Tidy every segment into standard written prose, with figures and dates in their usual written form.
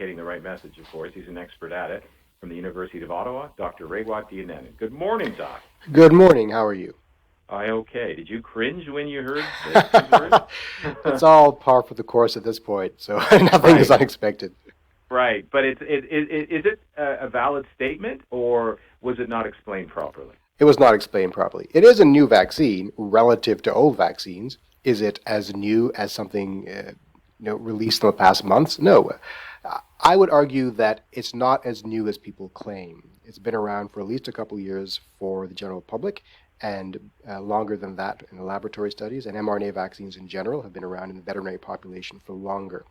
communicating the right message, of course. He's an expert at it. From the University of Ottawa, Dr. Raywat Deonandan. Good morning, Doc. Good morning. How are you? Okay. Did you cringe when you heard these words? It's all par for the course at this point, so nothing is Right, unexpected. right. But is it a valid statement, or was it not explained properly? It was not explained properly. It is a new vaccine relative to old vaccines. Is it as new as something released in the past months? No. I would argue that it's not as new as people claim. It's been around for at least a couple of years for the general public, and longer than that in the laboratory studies. And mRNA vaccines in general have been around in the veterinary population for longer.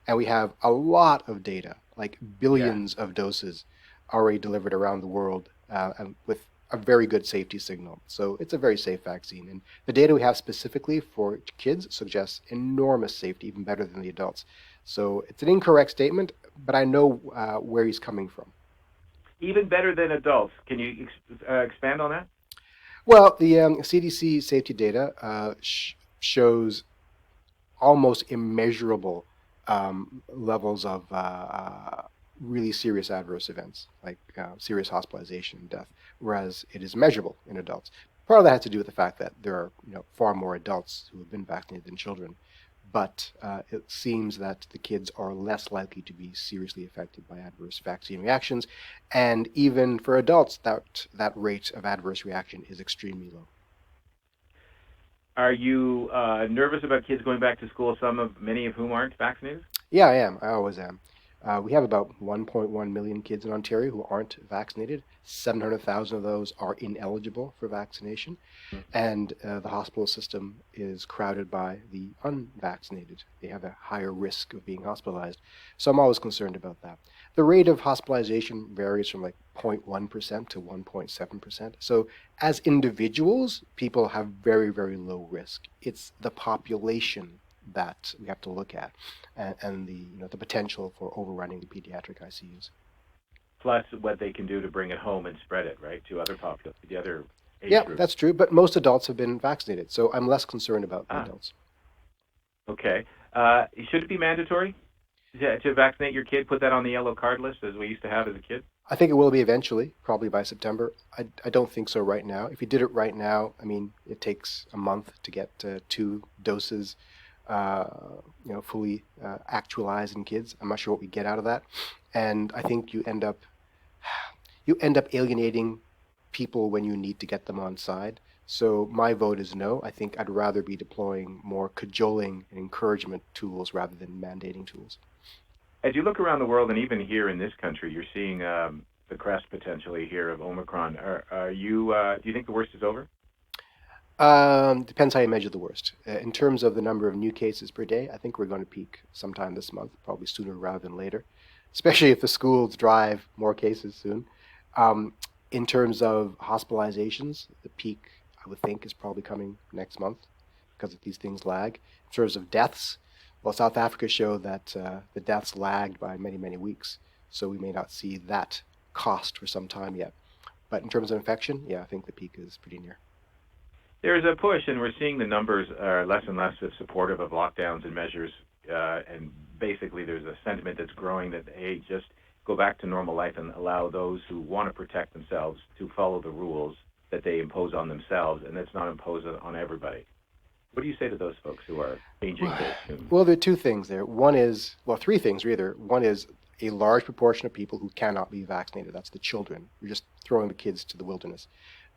And we have a lot of data, like Yeah. billions of doses already delivered around the world and with a very good safety signal. So it's a very safe vaccine. And the data we have specifically for kids suggests enormous safety, even better than the adults. So it's an incorrect statement, but I know where he's coming from. Even better than adults. Can you expand on that? Well, the CDC safety data shows almost immeasurable levels of really serious adverse events, like serious hospitalization and death, whereas it is measurable in adults. Part of that has to do with the fact that there are far more adults who have been vaccinated than children, but it seems that the kids are less likely to be seriously affected by adverse vaccine reactions, and even for adults, that rate of adverse reaction is extremely low. Are you nervous about kids going back to school? Many of whom aren't vaccinated. Yeah, I am. I always am. We have about 1.1 million kids in Ontario who aren't vaccinated. 700,000 of those are ineligible for vaccination. And the hospital system is crowded by the unvaccinated. They have a higher risk of being hospitalized. So I'm always concerned about that. The rate of hospitalization varies from like 0.1% to 1.7%. So as individuals, people have very, very low risk. It's the population that we have to look at, and the potential for overrunning the pediatric ICUs. Plus, what they can do to bring it home and spread it, right, to the other age Yeah, groups. that's true, but most adults have been vaccinated, so I'm less concerned about the Ah, adults. okay. Should it be mandatory to vaccinate your kid? Put that on the yellow card list as we used to have as a kid. I think it will be eventually, probably by September. I don't think so right now. If you did it right now, I mean, it takes a month to get 2 doses uh, fully actualized in kids. I'm not sure what we get out of that, and I think you end up alienating people when you need to get them on side. So my vote is no. I think I'd rather be deploying more cajoling and encouragement tools rather than mandating tools. As you look around the world, and even here in this country, you're seeing the crest potentially here of Omicron. Do you think the worst is over? Depends how you measure the worst. In terms of the number of new cases per day, I think we're going to peak sometime this month, probably sooner rather than later, especially if the schools drive more cases soon. Um, in terms of hospitalizations, the peak, I would think, is probably coming next month because these things lag. In terms of deaths, well, South Africa showed that the deaths lagged by many, many weeks, so we may not see that cost for some time yet. But in terms of infection, yeah, I think the peak is pretty near. There's a push, and we're seeing the numbers are less and less supportive of lockdowns and measures. And basically, there's a sentiment that's growing that, hey, just go back to normal life and allow those who want to protect themselves to follow the rules that they impose on themselves, and that's not imposed on everybody. What do you say to those folks who are changing their tune? Well, there are 2 things there. One is, well, 3 things rather. One is a large proportion of people who cannot be vaccinated. That's the children. You're just throwing the kids to the wilderness.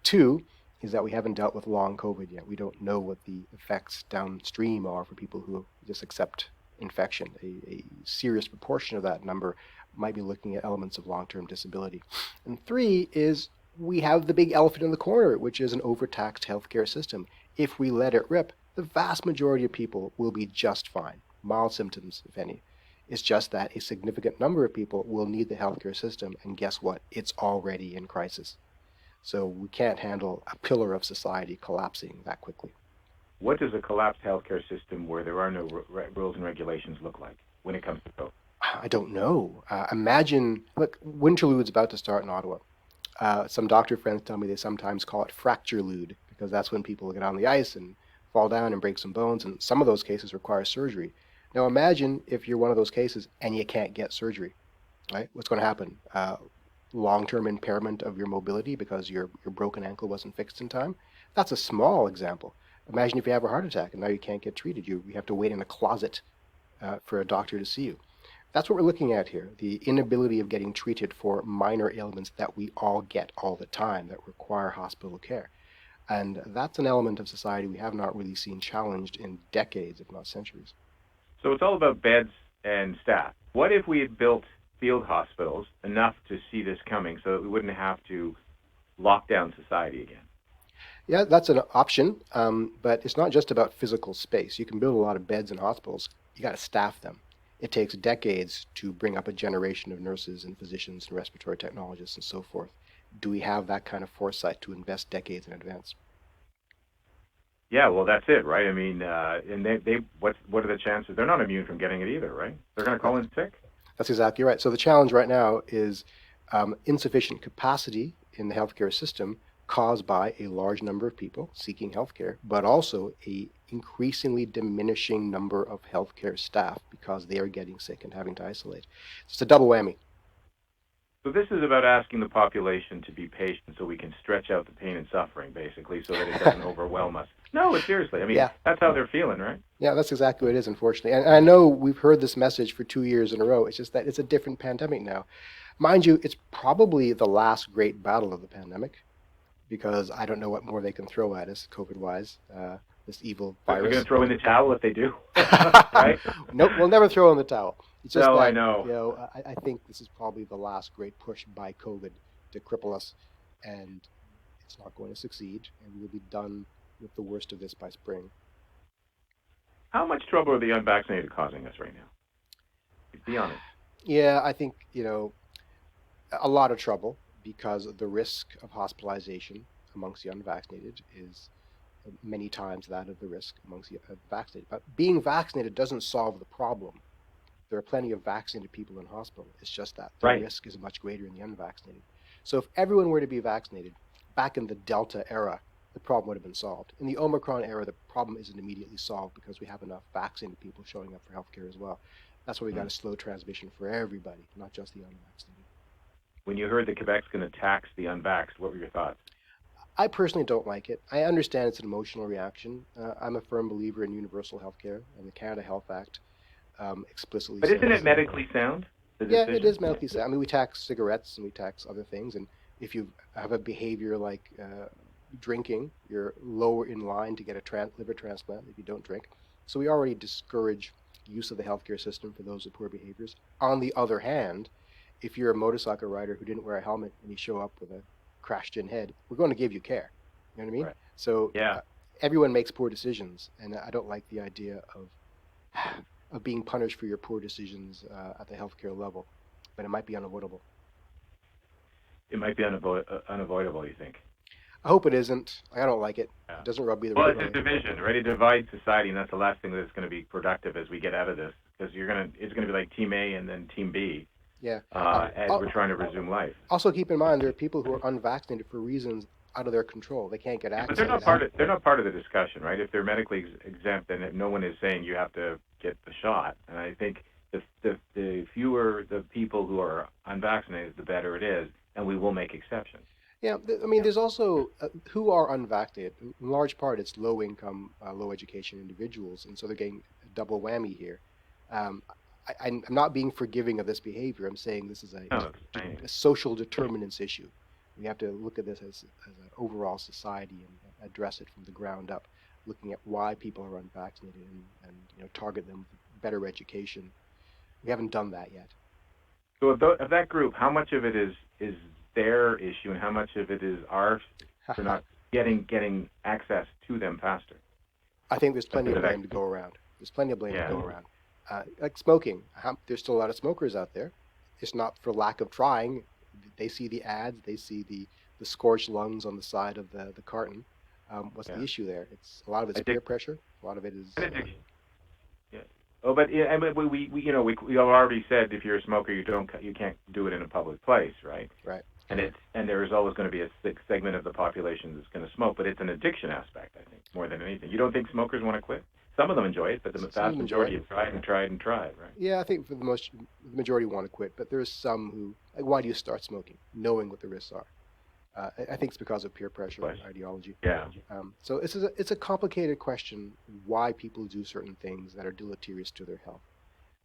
2 is that we haven't dealt with long COVID yet. We don't know what the effects downstream are for people who just accept infection. A serious proportion of that number might be looking at elements of long-term disability. And 3 is we have the big elephant in the corner, which is an overtaxed healthcare system. If we let it rip, the vast majority of people will be just fine, mild symptoms, if any. It's just that a significant number of people will need the healthcare system, and guess what? It's already in crisis. So we can't handle a pillar of society collapsing that quickly. What does a collapsed healthcare system where there are no rules and regulations look like when it comes to COVID? I don't know. Imagine, look, Winterlude's about to start in Ottawa. Some doctor friends tell me they sometimes call it fracturelude because that's when people get on the ice and fall down and break some bones, and some of those cases require surgery. Now imagine if you're one of those cases and you can't get surgery. right? What's going to happen? Long-term impairment of your mobility because your broken ankle wasn't fixed in time. That's a small example. Imagine if you have a heart attack and now you can't get treated. You have to wait in a closet for a doctor to see you. That's what we're looking at here, the inability of getting treated for minor ailments that we all get all the time that require hospital care. And that's an element of society we have not really seen challenged in decades, if not centuries. So it's all about beds and staff. What if we had built field hospitals enough to see this coming so that we wouldn't have to lock down society again? Yeah, that's an option, but it's not just about physical space. You can build a lot of beds in hospitals. You got to staff them. It takes decades to bring up a generation of nurses and physicians and respiratory technologists and so forth. Do we have that kind of foresight to invest decades in advance? Yeah, well, that's it, right? I mean, and what are the chances? They're not immune from getting it either, right? They're going to call in sick. That's exactly right. So the challenge right now is insufficient capacity in the healthcare system caused by a large number of people seeking healthcare, but also a increasingly diminishing number of healthcare staff because they are getting sick and having to isolate. It's a double whammy. So this is about asking the population to be patient so we can stretch out the pain and suffering, basically, so that it doesn't overwhelm us. No, but seriously, I mean, Yeah, that's how they're feeling, right? yeah, that's exactly what it is, unfortunately. And I know we've heard this message for 2 years in a row. It's just that it's a different pandemic now. Mind you, it's probably the last great battle of the pandemic because I don't know what more they can throw at us, COVID-wise, this evil They're going to virus. throw in the towel if they do, right? Nope, we'll never throw in the towel. It's just No, I that, know. I think this is probably the last great push by COVID to cripple us, and it's not going to succeed, and we'll be done with the worst of this by spring. How much trouble are the unvaccinated causing us right now? Be honest. Yeah, I think, a lot of trouble because the risk of hospitalization amongst the unvaccinated is many times that of the risk amongst the vaccinated. But being vaccinated doesn't solve the problem. There are plenty of vaccinated people in hospital. It's just that the Right. risk is much greater in the unvaccinated. So if everyone were to be vaccinated back in the Delta era, the problem would have been solved. In the Omicron era, the problem isn't immediately solved because we have enough vaccinated people showing up for healthcare as well. That's why we got Mm. a slow transmission for everybody, not just the unvaccinated. When you heard that Quebec's going to tax the unvaxxed, what were your thoughts? I personally don't like it. I understand it's an emotional reaction. I'm a firm believer in universal healthcare, and the Canada Health Act explicitly But isn't it says, medically sound, the yeah, it decision? is medically sound. I mean, we tax cigarettes and we tax other things, and if you have a behavior like drinking, you're lower in line to get a liver transplant if you don't drink. So we already discourage use of the healthcare system for those with poor behaviors. On the other hand, if you're a motorcycle rider who didn't wear a helmet and you show up with a crashed in head, we're going to give you care. You know what I mean? Right. So Yeah. everyone makes poor decisions, and I don't like the idea of being punished for your poor decisions at the healthcare level, but it might be unavoidable. It might be unavoidable, you think? I hope it isn't. I don't like it. Yeah. It doesn't rub me the Well, right it's a way. division, right? It divides society, and that's the last thing that's going to be productive as we get out of this, because it's going to be like Team A and then Team B Yeah. as we're trying to resume life. Also, keep in mind there are people who are unvaccinated for reasons out of their control. They can't get Yeah, but access. they're not part of the discussion, right? If they're medically exempt, then no one is saying you have to get the shot. And I think the fewer the people who are unvaccinated, the better it is, and we will make exceptions. Yeah, I mean, there's also who are unvaccinated. In large part, it's low income, low education individuals, and so they're getting a double whammy here. Um, I'm not being forgiving of this behavior. I'm saying this is No, that's fine. a social determinants issue. We have to look at this as an overall society and address it from the ground up, looking at why people are unvaccinated and target them with better education. We haven't done that yet. So of that group, how much of it is their issue, and how much of it is ours for not getting access to them faster? I think there's plenty of Because blame to go around. There's plenty of blame to yeah, go around. Like smoking, there's still a lot of smokers out there. It's not for lack of trying. They see the ads, they see the scorched lungs on the side of the carton. What's the yeah. issue there? It's a lot of it's peer pressure. A lot of it is. Addiction. Yeah. Oh, but yeah, I mean, we have already said if you're a smoker, you can't do it in a public place, right? Right. And there is always going to be a segment of the population that's going to smoke, but it's an addiction aspect, I think, more than anything. You don't think smokers want to quit? Some of them enjoy it, but the Some of vast them enjoy majority it. have tried and tried and tried, right? Yeah, I think for the majority want to quit, but there's some who, like, why do you start smoking, knowing what the risks are? I think it's because of peer pressure and ideology. Yeah. So it's a complicated question why people do certain things that are deleterious to their health.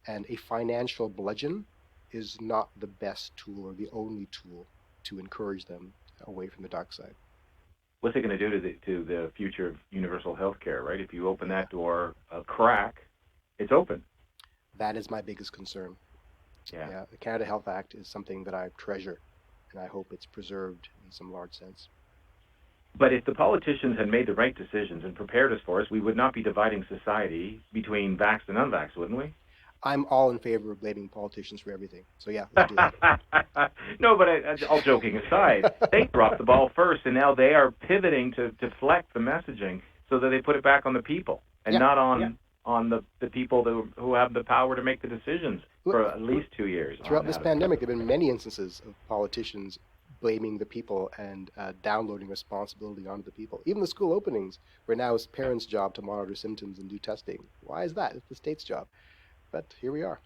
And a financial bludgeon is not the best tool or the only tool to encourage them away from the dark side. What's it going to do to the future of universal health care, right? If you open that door a crack, it's open. That is my biggest concern. Yeah. The Canada Health Act is something that I treasure, and I hope it's preserved in some large sense. But if the politicians had made the right decisions and prepared us for us, we would not be dividing society between vaxxed and unvaxxed, wouldn't we? I'm all in favor of blaming politicians for everything. So yeah, let's do that. No, but all joking aside, they dropped the ball first, and now they are pivoting to deflect the messaging so that they put it back on the people and not on the people who have the power to make the decisions for at least 2 years. Throughout this pandemic, there have been many instances of politicians blaming the people and downloading responsibility onto the people. Even the school openings, where now it's parents' job to monitor symptoms and do testing. Why is that? It's the state's job. But here we are.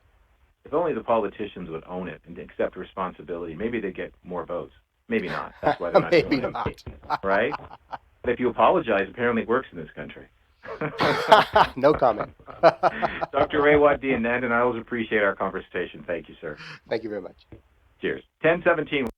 If only the politicians would own it and accept responsibility, maybe they'd get more votes. Maybe not. That's why they're not maybe doing not. it. Right? But if you apologize, apparently it works in this country. No comment. Dr. Raywat Deonandan, I always appreciate our conversation. Thank you, sir. Thank you very much. Cheers. 10:17.